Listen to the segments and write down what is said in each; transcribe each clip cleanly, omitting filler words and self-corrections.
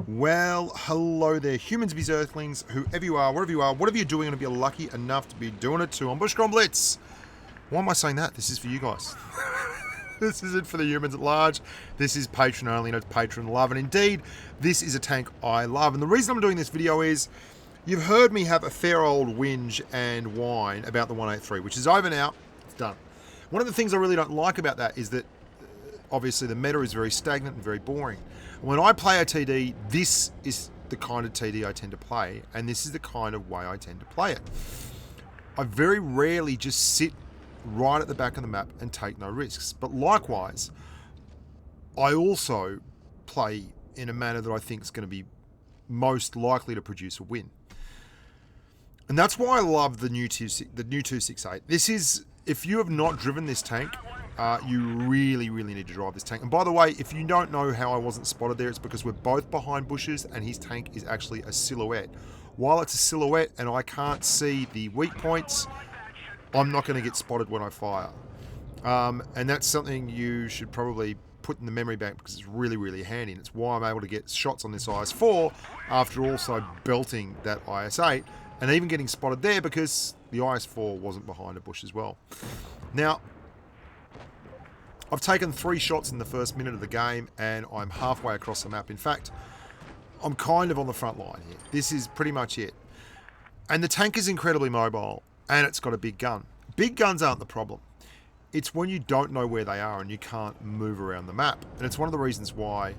Well, hello there, humans, bees, earthlings, whoever you are, wherever you are, whatever you're doing, and if you're lucky enough to be doing it too. I'm Bushka on Blitz. Why am I saying that? This is for you guys. This isn't for the humans at large. This is Patron only, and it's Patron love. And indeed, this is a tank I love. And the reason I'm doing this video is you've heard me have a fair old whinge and whine about the 183, which is over now. It's done. One of the things I really don't like about that is that obviously the meta is very stagnant and very boring. When I play a TD, this is the kind of TD I tend to play, and this is the kind of way I tend to play it. I very rarely just sit right at the back of the map and take no risks. But likewise, I also play in a manner that I think is going to be most likely to produce a win. And that's why I love the new 268. This is, if you have not driven this tank, you really need to drive this tank. And by the way, if you don't know how I wasn't spotted there, it's because we're both behind bushes and his tank is actually a silhouette. While it's a silhouette and I can't see the weak points, I'm not going to get spotted when I fire. And that's something you should probably put in the memory bank because it's really handy. And it's why I'm able to get shots on this IS-4 after also belting that IS-8 and even getting spotted there because the IS-4 wasn't behind a bush as well. Now, I've taken 3 shots in the first minute of the game and I'm halfway across the map. In fact, I'm kind of on the front line here. This is pretty much it. And the tank is incredibly mobile and it's got a big gun. Big guns aren't the problem. It's when you don't know where they are and you can't move around the map. And it's one of the reasons why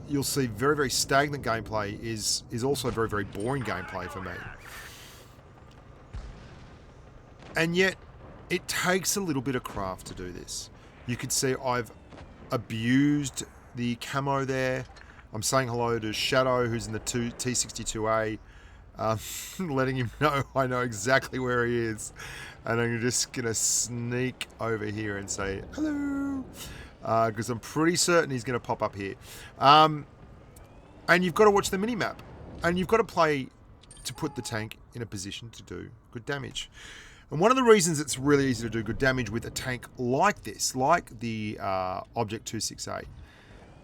you'll see very stagnant gameplay is also very boring gameplay for me. And yet, it takes a little bit of craft to do this. You can see I've abused the camo there. I'm saying hello to Shadow, who's in the T62A, letting him know I know exactly where he is. And I'm just going to sneak over here and say hello, because I'm pretty certain he's going to pop up here. And you've got to watch the minimap. And you've got to play to put the tank in a position to do good damage. And one of the reasons it's really easy to do good damage with a tank like this, like the OBJ268,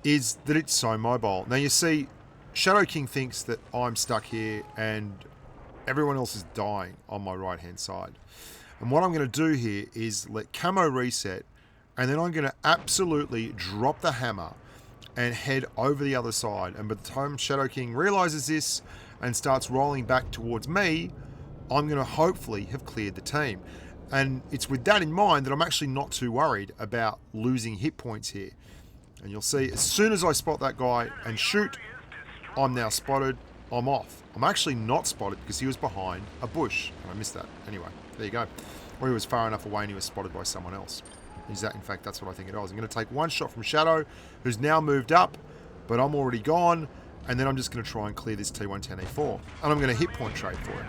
is that it's so mobile. Now you see, Shadow King thinks that I'm stuck here and everyone else is dying on my right-hand side. And what I'm going to do here is let camo reset, and then I'm going to absolutely drop the hammer and head over the other side. And by the time Shadow King realizes this and starts rolling back towards me, I'm going to hopefully have cleared the team. And it's with that in mind that I'm actually not too worried about losing hit points here. And you'll see, as soon as I spot that guy and shoot, I'm now spotted, I'm off. I'm actually not spotted because he was behind a bush. And I missed that. Anyway, there you go. Or he was far enough away and he was spotted by someone else. In fact, that's what I think it was. I'm going to take one shot from Shadow, who's now moved up, but I'm already gone. And then I'm just going to try and clear this T110E4. And I'm going to hit point trade for him.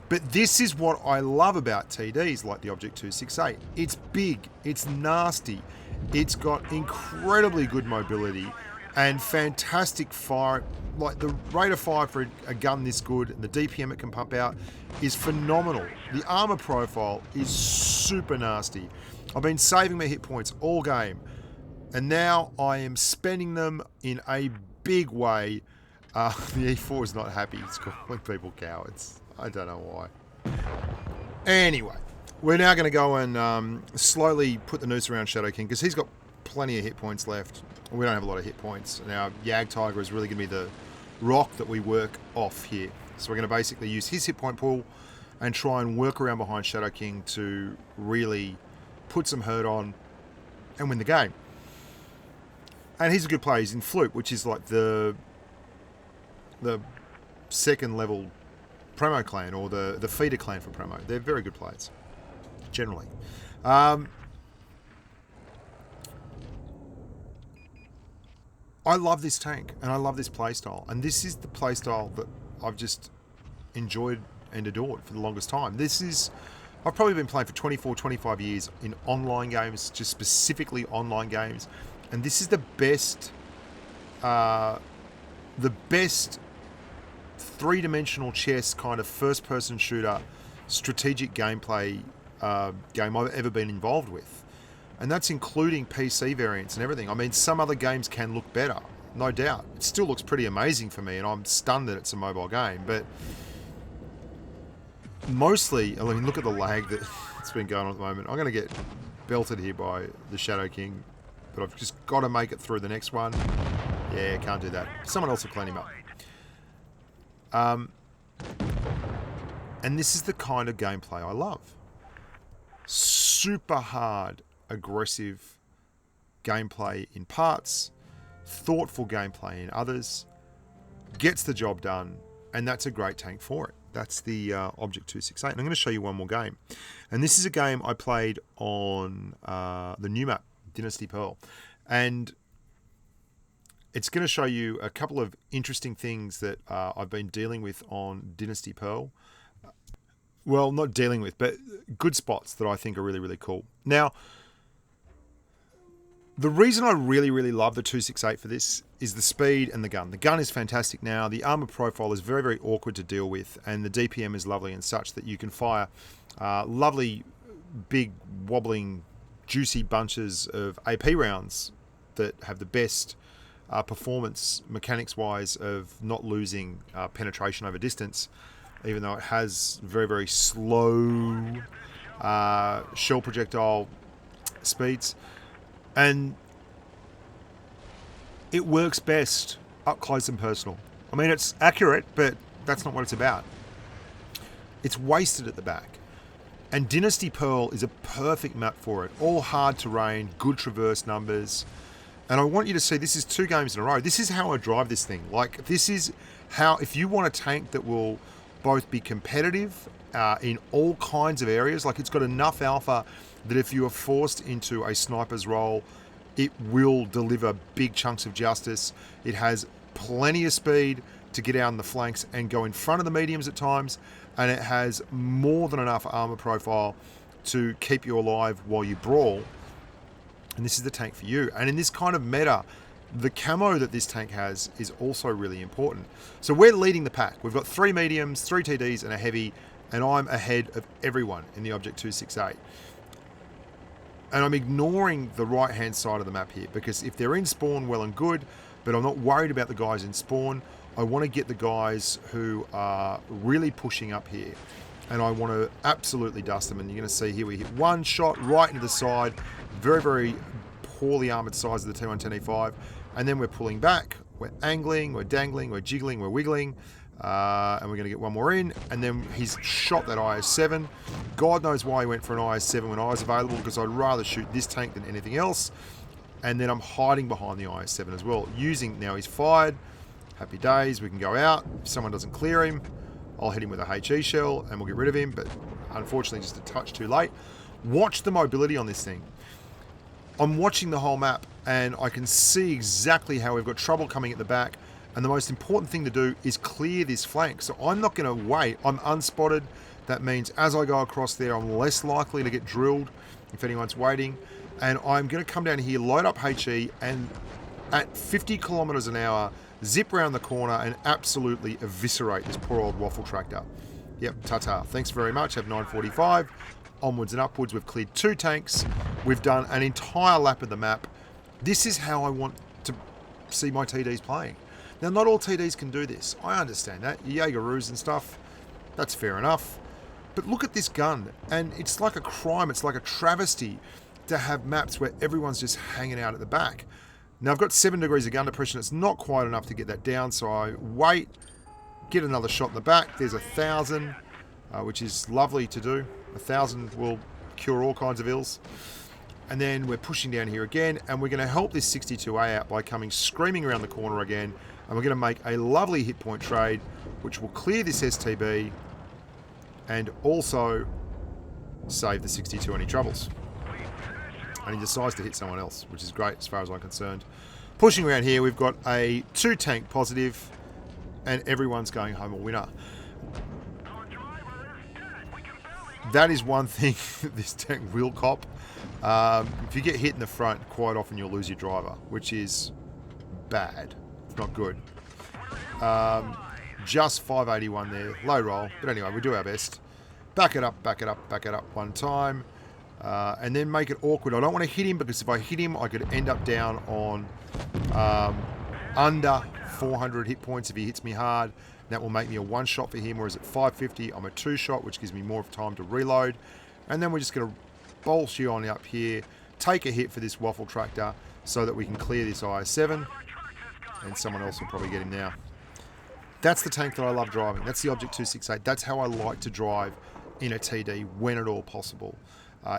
But this is what I love about TDs like the OBJ268. It's big, it's nasty, it's got incredibly good mobility and fantastic fire. Like the rate of fire for a gun this good and the DPM it can pump out is phenomenal. The armor profile is super nasty. I've been saving my hit points all game and now I am spending them in a big way. The E4 is not happy. It's calling people cowards. I don't know why. Anyway, we're now going to go and slowly put the noose around Shadow King because he's got plenty of hit points left. We don't have a lot of hit points. Now, Yag Tiger is really going to be the rock that we work off here. So we're going to basically use his hit point pool and try and work around behind Shadow King to really put some hurt on and win the game. And he's a good player. He's in Flute, which is like the second level Premo clan or the feeder clan for Premo. They're very good players, generally. I love this tank and I love this playstyle, and this is the playstyle that I've just enjoyed and adored for the longest time. I've probably been playing for 24-25 years in online games, just specifically online games, and this is the best three-dimensional chess kind of first-person shooter strategic gameplay game I've ever been involved with. And that's including PC variants and everything. I mean, some other games can look better. no doubt. It still looks pretty amazing for me, and I'm stunned that it's a mobile game. But mostly, I mean, look at the lag that's been going on at the moment. I'm going to get belted here by the Shadow King, but I've just got to make it through the next one. Yeah, can't do that. Someone else will clean him up. And this is the kind of gameplay I love. Super hard, aggressive gameplay in parts, thoughtful gameplay in others, gets the job done, and that's a great tank for it. That's the OBJ268. And I'm going to show you one more game. And this is a game I played on the new map, Dynasty Pearl. And it's going to show you a couple of interesting things that I've been dealing with on Dynasty Pearl. Well, not dealing with, but good spots that I think are really, really cool. Now, the reason I really, really love the 268 for this is the speed and the gun. The gun is fantastic now. The armor profile is very, very awkward to deal with, and the DPM is lovely and such that you can fire lovely, big, wobbling, juicy bunches of AP rounds that have the best performance mechanics-wise of not losing penetration over distance, even though it has very, very slow shell projectile speeds. And it works best up close and personal. I mean, it's accurate, but that's not what it's about. It's wasted at the back. And Dynasty Pearl is a perfect map for it. All hard terrain, good traverse numbers. And I want you to see, this is 2 games in a row. This is how I drive this thing. Like, this is how, if you want a tank that will both be competitive in all kinds of areas, like it's got enough alpha that if you are forced into a sniper's role, it will deliver big chunks of justice. It has plenty of speed to get out on the flanks and go in front of the mediums at times, and it has more than enough armor profile to keep you alive while you brawl. And this is the tank for you. And in this kind of meta, the camo that this tank has is also really important. So we're leading the pack. We've got 3 mediums, 3 TDs, and a heavy, and I'm ahead of everyone in the OBJ268. And I'm ignoring the right-hand side of the map here, because if they're in spawn, well and good, but I'm not worried about the guys in spawn. I want to get the guys who are really pushing up here, and I want to absolutely dust them. And you're going to see here, we hit one shot right into the side, very, very poorly armored sides of the T110E5, and then we're pulling back, we're angling, we're dangling, we're jiggling, we're wiggling, and we're going to get one more in, and then he's shot that IS-7. God knows why he went for an IS-7 when I was available, because I'd rather shoot this tank than anything else. And then I'm hiding behind the IS-7 as well, using, now he's fired, happy days, we can go out. If someone doesn't clear him, I'll hit him with a HE shell and we'll get rid of him, but unfortunately just a touch too late. Watch the mobility on this thing. I'm watching the whole map and I can see exactly how we've got trouble coming at the back, and the most important thing to do is clear this flank. So I'm not going to wait. I'm unspotted. That means as I go across there, I'm less likely to get drilled if anyone's waiting. And I'm going to come down here, load up HE, and at 50 kilometers an hour, zip around the corner and absolutely eviscerate this poor old waffle tractor. Yep, ta-ta. Thanks very much. Have 945. Onwards and upwards. We've cleared 2 tanks. We've done an entire lap of the map. This is how I want to see my TDs playing. Now, not all TDs can do this. I understand that. Jaegeroos and stuff, that's fair enough. But look at this gun, and it's like a crime. It's like a travesty to have maps where everyone's just hanging out at the back. Now, I've got 7 degrees of gun depression. It's not quite enough to get that down, so I wait, get another shot in the back. There's 1,000, which is lovely to do. 1,000 will cure all kinds of ills. And then we're pushing down here again, and we're going to help this 62A out by coming screaming around the corner again, and we're going to make a lovely hit point trade, which will clear this STB and also save the 62 any troubles. And he decides to hit someone else, which is great as far as I'm concerned. Pushing around here, we've got a 2 tank positive, and everyone's going home a winner. That is one thing that this tank will cop. If you get hit in the front, quite often you'll lose your driver, which is bad. It's not good. Just 581 there, low roll. But anyway, we do our best. Back it up, back it up, back it up one time. And then make it awkward. I don't want to hit him, because if I hit him, I could end up down on under 400 hit points if he hits me hard. That will make me a one shot for him, whereas at 550 I'm a two shot, which gives me more time to reload. And then we're just going to bolsh you on up here, take a hit for this waffle tractor so that we can clear this IS-7, and someone else will probably get him now. That's the tank that I love driving. That's the OBJ268. That's how I like to drive in a TD when at all possible.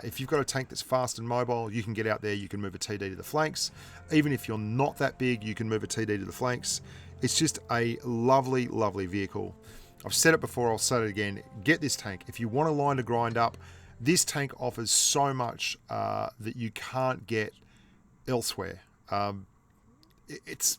If you've got a tank that's fast and mobile, you can get out there, you can move a TD to the flanks. Even if you're not that big, you can move a TD to the flanks. It's just a lovely, lovely vehicle. I've said it before, I'll say it again. Get this tank. If you want a line to grind up, this tank offers so much that you can't get elsewhere. It's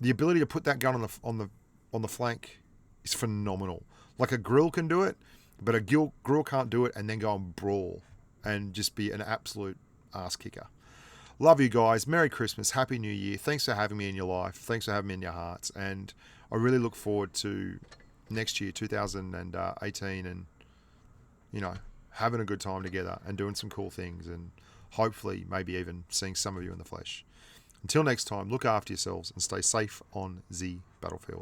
the ability to put that gun on the flank is phenomenal. Like a grill can do it, but a grill can't do it and then go and brawl and just be an absolute ass kicker. Love you guys. Merry Christmas. Happy New Year. Thanks for having me in your life. Thanks for having me in your hearts. And I really look forward to next year, 2018, and, you know, having a good time together and doing some cool things, and hopefully maybe even seeing some of you in the flesh. Until next time, look after yourselves and stay safe on the battlefield.